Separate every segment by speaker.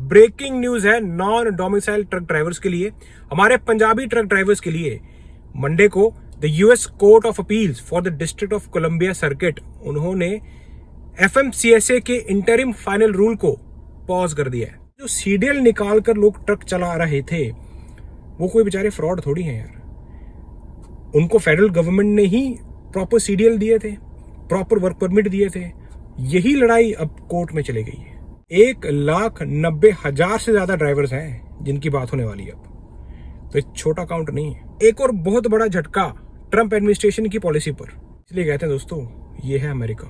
Speaker 1: Breaking news है non domicile truck drivers के लिए, हमारे पंजाबी ट्रक ड्राइवर्स के लिए। मंडे को the US court of appeals for the district of Columbia circuit उन्होंने एफएमसीएसए के इंटरिम फाइनल रूल को पॉज कर दिया है। जो सीडीएल निकाल कर लोग ट्रक चला रहे थे वो कोई बेचारे फ्रॉड थोड़ी हैं यार। उनको फेडरल गवर्नमेंट ने ही प्रॉपर सीडीएल दिए थे, प्रॉपर वर्क परमिट दिए थे। यही लड़ाई अब कोर्ट में चली गई है। 1,90,000 से ज्यादा ड्राइवर्स हैं जिनकी बात होने वाली है अब, तो एक छोटा काउंट नहीं है। एक और बहुत बड़ा झटका ट्रंप एडमिनिस्ट्रेशन की पॉलिसी पर। इसलिए कहते हैं दोस्तों, ये है अमेरिका,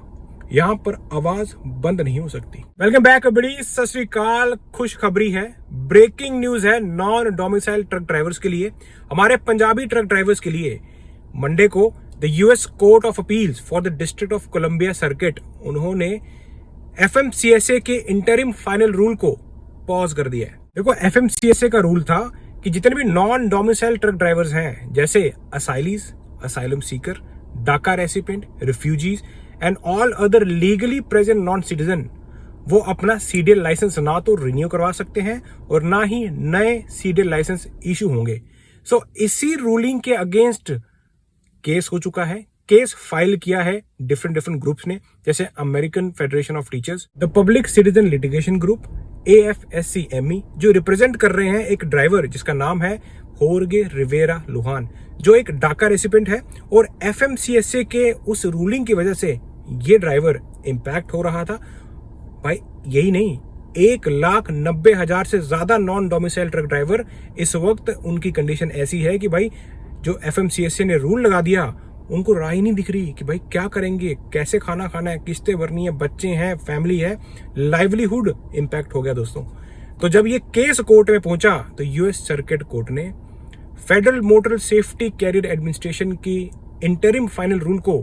Speaker 1: यहां पर आवाज बंद नहीं हो सकती। वेलकम बैक, बड़ी सत श्री अकाल। खुशखबरी है, ब्रेकिंग न्यूज है नॉन डोमिसाइल ट्रक ड्राइवर्स के लिए, हमारे पंजाबी ट्रक ड्राइवर्स के लिए। मंडे को the US court of appeals for the district of Columbia circuit उन्होंने एफएमसीएसए के इंटरिम फाइनल रूल को पॉज कर दिया है। देखो, एफएमसीएसए का रूल था कि जितने भी नॉन डोमिसाइल ट्रक ड्राइवर्स हैं, जैसे असाइलीज, असाइलम सीकर, डाका recipient, refugees and all other legally present non citizen, वो अपना सीडीएल लाइसेंस ना तो रिन्यू करवा सकते हैं और ना ही नए सीडीएल लाइसेंस इशू होंगे। सो इसी रूलिंग के अगेंस्ट केस हो चुका है। केस फाइल किया है डिफरेंट ग्रुप्स ने, जैसे American federation of teachers, the public citizen litigation group, AFSCME, जो रिप्रेजेंट कर रहे हैं एक ड्राइवर जिसका नाम है होर्गे रिवेरा लुहान, जो एक डाका रेसिपेंट है। और एफएमसीएसए के उस रूलिंग की वजह से ये ड्राइवर इंपैक्ट हो रहा था। भाई यही नहीं, 1,90,000 से ज्यादा नॉन डोमिसाइल ट्रक ड्राइवर इस वक्त, उनकी कंडीशन ऐसी है कि भाई जो एफएमसीएसए ने रूल लगा दिया, उनको राह ही नहीं दिख रही कि भाई क्या करेंगे, कैसे खाना खाना है, किस्तें भरनी है, बच्चे हैं, फैमिली है, लाइवलीहुड इंपैक्ट हो गया दोस्तों। तो जब ये केस कोर्ट में पहुंचा तो यूएस सर्किट कोर्ट ने federal motor safety carrier administration की इंटरिम फाइनल रूल को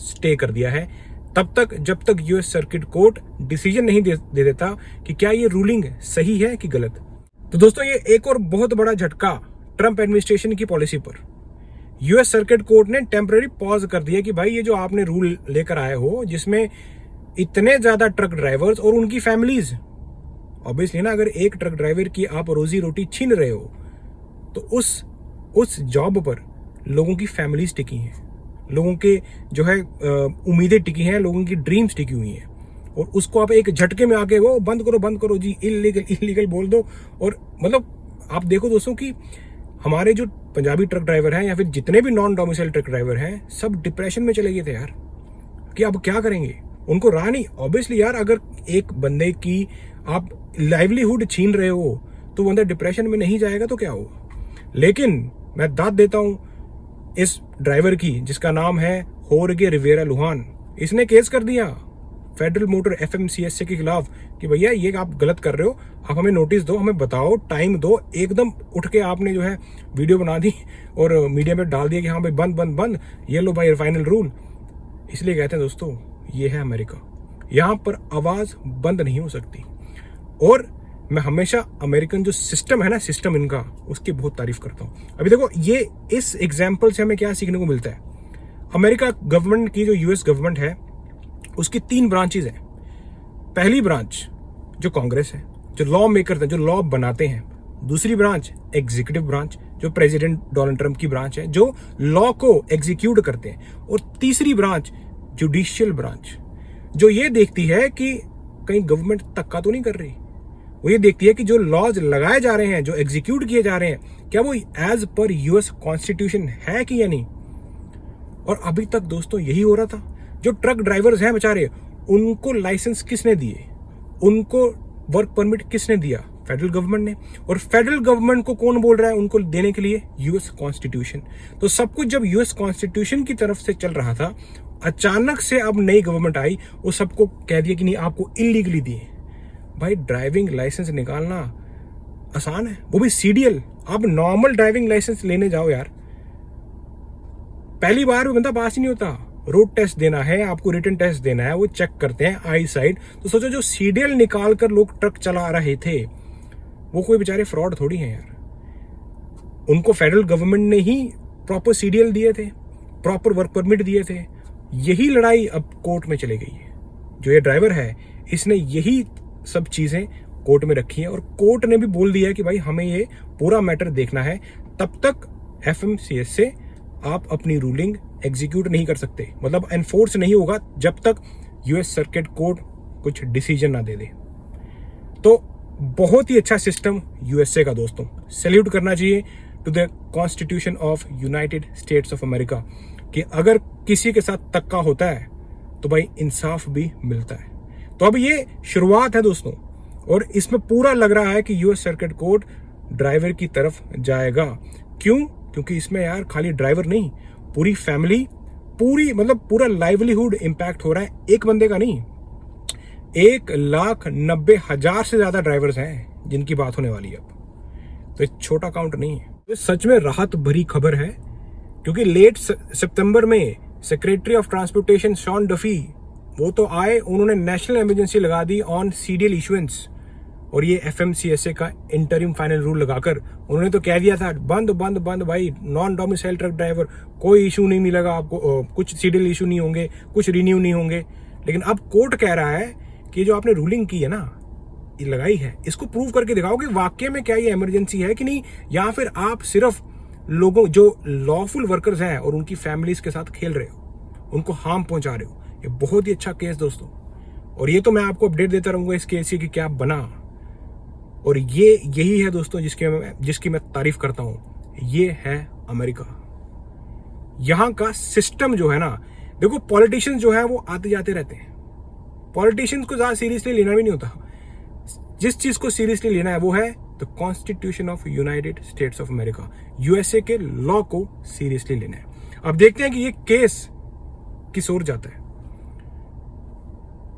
Speaker 1: स्टे कर दिया है, तब तक जब तक यूएस सर्किट कोर्ट डिसीजन नहीं दे देता कि क्या ये रूलिंग सही है कि गलत। तो दोस्तों, ये एक और बहुत बड़ा झटका ट्रंप एडमिनिस्ट्रेशन की पॉलिसी पर। यूएस सर्किट कोर्ट ने टेम्पररी पॉज कर दिया कि भाई ये जो आपने रूल लेकर आए हो, जिसमें इतने ज्यादा ट्रक ड्राइवर्स और उनकी फैमिलीज, ऑब्वियसली ना, अगर एक ट्रक ड्राइवर की आप रोजी रोटी छीन रहे हो तो उस जॉब पर लोगों की फैमिलीज टिकी हैं, लोगों के जो है उम्मीदें टिकी हैं, लोगों की ड्रीम्स टिकी हुई हैं, और उसको आप एक झटके में आके वो बंद करो जी, इलीगल बोल दो। और मतलब आप देखो दोस्तों कि हमारे जो पंजाबी ट्रक ड्राइवर हैं या फिर जितने भी नॉन डोमिसाइल ट्रक ड्राइवर हैं, सब डिप्रेशन में चले गए थे यार कि अब क्या करेंगे। उनको राह नहीं। ऑब्वियसली यार, अगर एक बंदे की आप लाइवलीहुड छीन रहे हो तो बंदा डिप्रेशन में नहीं जाएगा तो क्या होगा। लेकिन मैं दाद देता हूं इस ड्राइवर की, जिसका नाम है होर्गे रिवेरा लुहान। इसने केस कर दिया फेडरल मोटर एफएमसीएसए के खिलाफ कि भैया ये आप गलत कर रहे हो, आप हमें नोटिस दो, हमें बताओ, टाइम दो। एकदम उठ के आपने जो है वीडियो बना दी और मीडिया में डाल दिया कि हाँ भाई बंद, ये लो भाई फाइनल रूल। इसलिए कहते हैं दोस्तों, ये है अमेरिका, यहाँ पर आवाज बंद नहीं हो सकती। और मैं हमेशा अमेरिकन जो सिस्टम है ना, सिस्टम इनका, उसकी बहुत तारीफ करता हूँ। अभी देखो, ये इस एग्जाम्पल से हमें क्या सीखने को मिलता है। अमेरिका गवर्नमेंट की, जो यूएस गवर्नमेंट है, उसकी 3 ब्रांचेज हैं। पहली ब्रांच जो कांग्रेस है, जो लॉ मेकर हैं, जो लॉ बनाते हैं। दूसरी ब्रांच एग्जीक्यूटिव ब्रांच, जो प्रेसिडेंट डोनाल्ड ट्रंप की ब्रांच है, जो लॉ को एग्जीक्यूट करते हैं। और तीसरी ब्रांच जुडिशियल ब्रांच, जो ये देखती है कि कहीं गवर्नमेंट धक्का तो नहीं कर रही। वो ये देखती है कि जो लॉज लगाए जा रहे हैं, जो एग्जीक्यूट किए जा रहे हैं, क्या वो एज पर यूएस कॉन्स्टिट्यूशन है कि या नहीं। और अभी तक दोस्तों यही हो रहा था। जो ट्रक ड्राइवर्स हैं बेचारे, उनको लाइसेंस किसने दिए, उनको वर्क परमिट किसने दिया? फेडरल गवर्नमेंट ने। और फेडरल गवर्नमेंट को कौन बोल रहा है उनको देने के लिए? US constitution. तो सब कुछ जब यूएस कॉन्स्टिट्यूशन की तरफ से चल रहा था, अचानक से अब नई गवर्नमेंट आई, वो सबको कह दिया कि नहीं, आपको इलीगली दिए। भाई ड्राइविंग लाइसेंस निकालना आसान है, वो भी सीडीएल। आप नॉर्मल ड्राइविंग लाइसेंस लेने जाओ यार, पहली बार में बंदा पास ही नहीं होता। रोड टेस्ट देना है आपको, रिटन टेस्ट देना है, वो चेक करते हैं आई साइड। तो सोचो, जो सीडीएल निकाल कर लोग ट्रक चला रहे थे, वो कोई बेचारे फ्रॉड थोड़ी हैं यार। उनको फेडरल गवर्नमेंट ने ही प्रॉपर सीडीएल दिए थे, प्रॉपर वर्क परमिट दिए थे। यही लड़ाई अब कोर्ट में चली गई है। जो ये ड्राइवर है, इसने यही सब चीजें कोर्ट में रखी है और कोर्ट ने भी बोल दिया है कि भाई हमें ये पूरा मैटर देखना है, तब तक FMCS से आप अपनी रूलिंग एग्जीक्यूट नहीं कर सकते, मतलब एनफोर्स नहीं होगा जब तक US सर्किट कोर्ट कुछ डिसीजन ना दे दे। तो बहुत ही अच्छा सिस्टम USA का दोस्तों, सैल्यूट करना चाहिए to the constitution of United States of America कि अगर किसी के साथ तक्का होता है तो भाई इंसाफ भी मिलता है। तो अब ये शुरुआत है दोस्तों, और इसमें पूरा लग रहा है कि US सर्किट कोर्ट ड्राइवर की तरफ जाएगा। क्यों? क्योंकि इसमें यार खाली ड्राइवर नहीं, पूरी फैमिली, पूरा लाइवलीहुड इंपैक्ट हो रहा है, एक बंदे का नहीं। 1,90,000 से ज्यादा ड्राइवर्स हैं जिनकी बात होने वाली है अब। तो एक छोटा काउंट नहीं है। तो सच में राहत भरी खबर है, क्योंकि लेट सितंबर में secretary of transportation Sean Duffy वो तो आए, उन्होंने नेशनल इमरजेंसी लगा दी ऑन CDL इशुएंस, और ये FMCSA का इंटरिम फाइनल रूल लगाकर उन्होंने तो कह दिया था बंद बंद बंद भाई, नॉन डोमिसाइल ट्रक ड्राइवर कोई इशू नहीं मिलेगा आपको, कुछ CDL इशू नहीं होंगे, कुछ रिन्यू नहीं होंगे। लेकिन अब कोर्ट कह रहा है कि जो आपने रूलिंग की है ना, ये लगाई है, इसको प्रूव करके दिखाओ कि वाकई में क्या ये इमरजेंसी है कि नहीं, या फिर आप सिर्फ लोगों जो लॉफुल वर्कर्स हैं और उनकी फैमिलीज के साथ खेल रहे हो, उनको हार्म पहुंचा रहे हो। ये बहुत ही अच्छा केस दोस्तों, और ये तो मैं आपको अपडेट देता रहूंगा इस केस की क्या बना। और ये यही है दोस्तों जिसकी मैं तारीफ करता हूं, ये है अमेरिका। यहां का सिस्टम जो है ना, देखो पॉलिटिशियंस जो है वो आते जाते रहते हैं, पॉलिटिशियंस को ज्यादा सीरियसली लेना भी नहीं होता। जिस चीज को सीरियसली लेना है वो है the constitution of United States of America, USA के लॉ को सीरियसली लेना है। अब देखते हैं कि ये केस किस ओर जाता है।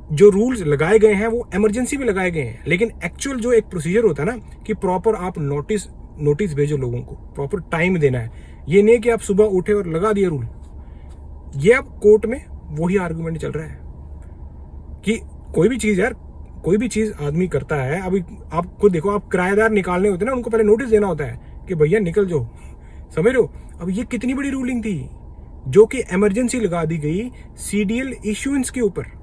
Speaker 1: जो रूल्स लगाए गए हैं वो इमरजेंसी में लगाए गए हैं, लेकिन एक्चुअल जो एक प्रोसीजर होता है ना कि प्रॉपर आप नोटिस भेजो लोगों को, प्रॉपर टाइम देना है। ये नहीं कि आप सुबह उठे और लगा दिए रूल। ये अब कोर्ट में वही आर्गुमेंट चल रहा है कि कोई भी चीज यार, कोई भी चीज आदमी करता है, अभी आप खुद देखो, आप किराएदार निकालने होते हैं ना, उनको पहले नोटिस देना होता है कि भैया निकल जाओ, समझ रहे हो। अब ये कितनी बड़ी रूलिंग थी जो कि इमरजेंसी लगा दी गई CDL इशुएंस के ऊपर,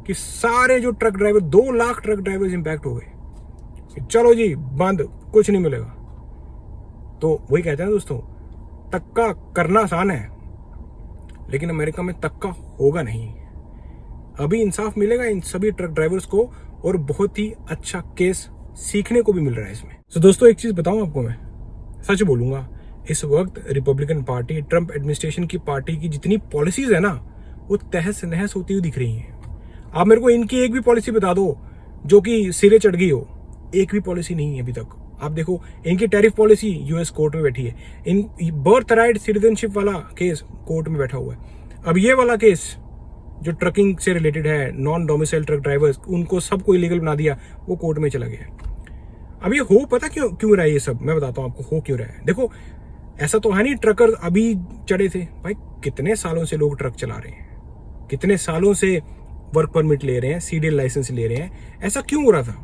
Speaker 1: कि सारे जो truck driver, 2 lakh truck drivers impact हो गए। चलो जी बंद, कुछ नहीं मिलेगा। तो वही कहते हैं दोस्तों, तक्का करना आसान है, लेकिन अमेरिका में तक्का होगा नहीं। अभी इंसाफ मिलेगा इन सभी ट्रक ड्राइवर्स को, और बहुत ही अच्छा केस सीखने को भी मिल रहा है इसमें। तो दोस्तों एक चीज बताऊं आपको, मैं सच बोलूंगा, इस वक्त रिपब्लिकन पार्टी, ट्रंप एडमिनिस्ट्रेशन की पार्टी की जितनी पॉलिसीज है ना, वो तहस नहस होती हुई दिख रही हैं। आप मेरे को इनकी एक भी पॉलिसी बता दो जो कि सिरे चढ़ गई हो, एक भी पॉलिसी नहीं है अभी तक। आप देखो इनकी टैरिफ पॉलिसी US कोर्ट में बैठी है, इन बर्थ राइट सिटीजनशिप वाला केस कोर्ट में बैठा हुआ है। अब ये वाला केस जो ट्रकिंग से रिलेटेड है, नॉन डोमिसाइल ट्रक ड्राइवर्स, उनको सबको इलीगल बना दिया, वो कोर्ट में चला गया। अब ये हो पता क्यों रहा है, ये सब मैं बताता हूँ आपको हो क्यों रहा है। देखो ऐसा तो है नहीं ट्रकर अभी चढ़े थे, भाई कितने सालों से लोग ट्रक चला रहे हैं, कितने सालों से वर्क परमिट ले रहे हैं, CDL लाइसेंस ले रहे हैं। ऐसा क्यों हो रहा था?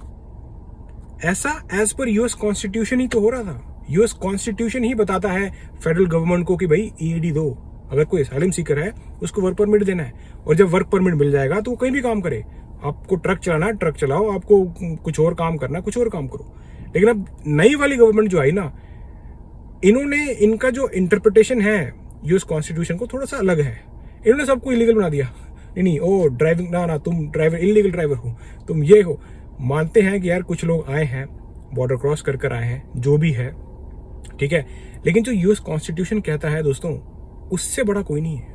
Speaker 1: ऐसा एज पर US कॉन्स्टिट्यूशन ही तो हो रहा था। US कॉन्स्टिट्यूशन ही बताता है फेडरल गवर्नमेंट को कि भाई EAD दो, अगर कोई असाइलम सीकर है उसको वर्क परमिट देना है, और जब वर्क परमिट मिल जाएगा तो वो कहीं भी काम करे। आपको ट्रक चलाना है ट्रक चलाओ, आपको कुछ और काम करना है कुछ और काम करो। लेकिन अब नई वाली गवर्नमेंट जो आई ना, इन्होंने इनका जो इंटरप्रिटेशन है US कॉन्स्टिट्यूशन को थोड़ा सा अलग है। इन्होंने सबको इलीगल बना दिया। नहीं ओ ड्राइविंग ना तुम ड्राइवर, इलीगल ड्राइवर हो तुम, ये हो। मानते हैं कि यार कुछ लोग आए हैं, बॉर्डर क्रॉस कर आए हैं, जो भी है ठीक है, लेकिन जो US कॉन्स्टिट्यूशन कहता है दोस्तों, उससे बड़ा कोई नहीं है।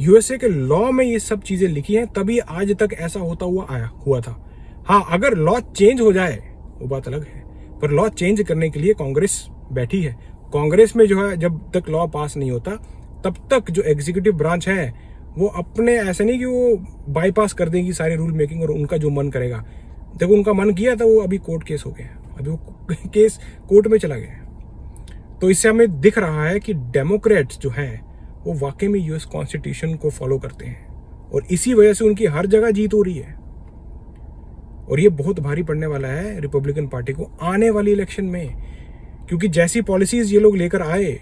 Speaker 1: USA के लॉ में ये सब चीजें लिखी हैं, तभी आज तक ऐसा होता हुआ था। हाँ, अगर लॉ चेंज हो जाए वो बात अलग है, पर लॉ चेंज करने के लिए कांग्रेस बैठी है। कांग्रेस में जो है जब तक लॉ पास नहीं होता तब तक जो एग्जीक्यूटिव ब्रांच है वो अपने, ऐसे नहीं कि वो बाईपास कर देंगी सारे रूल मेकिंग और उनका जो मन करेगा। देखो उनका मन किया था, वो अभी कोर्ट केस हो गया, अभी वो केस कोर्ट में चला गया। तो इससे हमें दिख रहा है कि डेमोक्रेट्स जो हैं वो वाकई में US कॉन्स्टिट्यूशन को फॉलो करते हैं, और इसी वजह से उनकी हर जगह जीत हो रही है। और ये बहुत भारी पड़ने वाला है रिपब्लिकन पार्टी को आने वाली इलेक्शन में, क्योंकि जैसी पॉलिसीज ये लोग लेकर आए,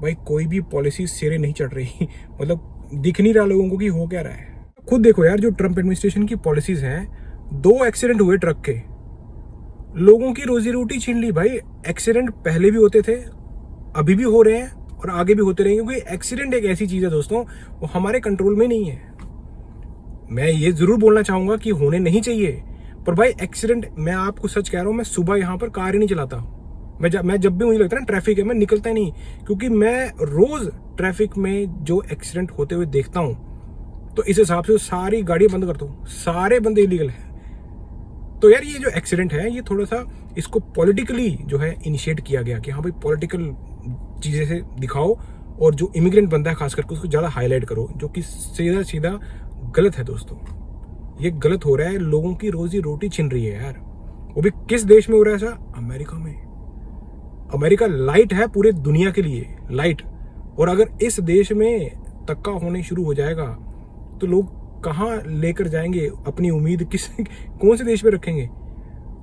Speaker 1: भाई कोई भी पॉलिसी सिरे नहीं चढ़ रही। मतलब दिख नहीं रहा लोगों को कि हो क्या रहा है। खुद देखो यार, जो ट्रंप एडमिनिस्ट्रेशन की पॉलिसीज हैं 2 एक्सीडेंट हुए ट्रक के, लोगों की रोजी रोटी छीन ली। भाई एक्सीडेंट पहले भी होते थे, अभी भी हो रहे हैं और आगे भी होते रहेंगे, क्योंकि एक्सीडेंट एक ऐसी चीज है दोस्तों, वो हमारे कंट्रोल में नहीं है। मैं ये जरूर बोलना चाहूंगा कि होने नहीं चाहिए, पर भाई एक्सीडेंट, मैं आपको सच कह रहा हूं, मैं सुबह यहाँ पर कार ही नहीं चलाता। मैं जब भी मुझे लगता है ना ट्रैफिक है, मैं निकलता ही नहीं, क्योंकि मैं रोज ट्रैफिक में जो एक्सीडेंट होते हुए देखता हूं, तो इस हिसाब से सारी गाड़ियां बंद करता हूं, सारे बंदे इलीगल है। तो यार ये जो एक्सीडेंट है, ये थोड़ा सा इसको पॉलिटिकली जो है इनिशिएट किया गया कि हाँ भाई पॉलिटिकल चीजें से दिखाओ, और जो इमिग्रेंट बंदा है खास करके उसको ज्यादा हाईलाइट करो, जो कि सीधा सीधा गलत है दोस्तों। ये गलत हो रहा है, लोगों की रोजी रोटी छिन रही है यार। वो भी किस देश में हो रहा है ऐसा? अमेरिका में। अमेरिका लाइट है पूरे दुनिया के लिए, लाइट। और अगर इस देश में तक्का होने शुरू हो जाएगा तो लोग कहाँ लेकर जाएंगे अपनी उम्मीद, कौन से देश में रखेंगे?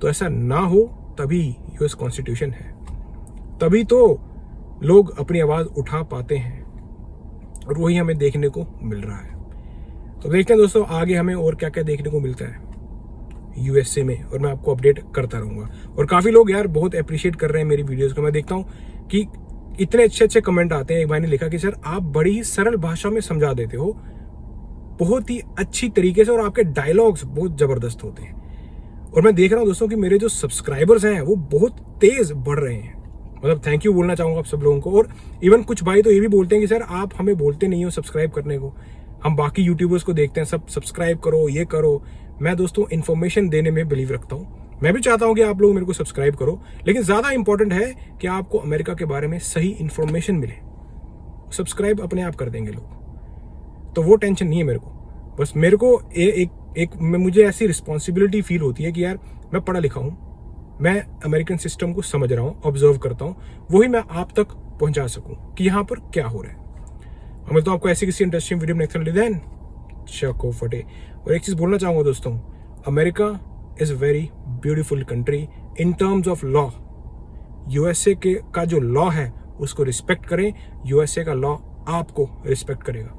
Speaker 1: तो ऐसा ना हो, तभी यूएस कॉन्स्टिट्यूशन है, तभी तो लोग अपनी आवाज उठा पाते हैं, और वही हमें देखने को मिल रहा है। तो देखते हैं दोस्तों आगे हमें और क्या क्या देखने को मिलता है यूएसए में, और मैं आपको अपडेट करता रहूंगा। और काफी लोग यार बहुत अप्रिशिएट कर रहे हैं मेरी वीडियोस को। मैं देखता हूँ कि इतने अच्छे अच्छे कमेंट आते हैं। एक भाई ने लिखा कि सर आप बड़ी ही सरल भाषा में समझा देते हो, बहुत ही अच्छी तरीके से, और आपके डायलॉग्स बहुत जबरदस्त होते हैं। और मैं देख रहा हूँ दोस्तों कि मेरे जो सब्सक्राइबर्स हैं वो बहुत तेज बढ़ रहे हैं। मतलब थैंक यू बोलना चाहूंगा आप सब लोगों को। और इवन कुछ भाई तो ये भी बोलते हैं कि सर आप हमें बोलते नहीं हो सब्सक्राइब करने को, हम बाकी यूट्यूबर्स को देखते हैं सब सब्सक्राइब करो, ये करो। मैं दोस्तों इन्फॉर्मेशन देने में बिलीव रखता हूँ, मैं भी चाहता हूँ कि आप लोग मेरे को सब्सक्राइब करो, लेकिन ज्यादा इंपॉर्टेंट है कि आपको अमेरिका के बारे में सही इन्फॉर्मेशन मिले। सब्सक्राइब अपने आप कर देंगे लोग, तो वो टेंशन नहीं है मेरे को। बस मेरे को मुझे ऐसी रिस्पॉन्सिबिलिटी फील होती है कि यार मैं पढ़ा लिखा हूँ, मैं अमेरिकन सिस्टम को समझ रहा हूँ, ऑब्जर्व करता हूँ, वही मैं आप तक पहुंचा सकूं कि यहाँ पर क्या हो रहा है। मैं तो आपको ऐसी किसी इंटरेस्टिंग वीडियो में नेक्स्ट देन चको फटे। और एक चीज बोलना चाहूंगा दोस्तों, America is very beautiful country in terms of law. USA का जो लॉ है उसको रिस्पेक्ट करें, यूएसए का लॉ आपको रिस्पेक्ट करेगा।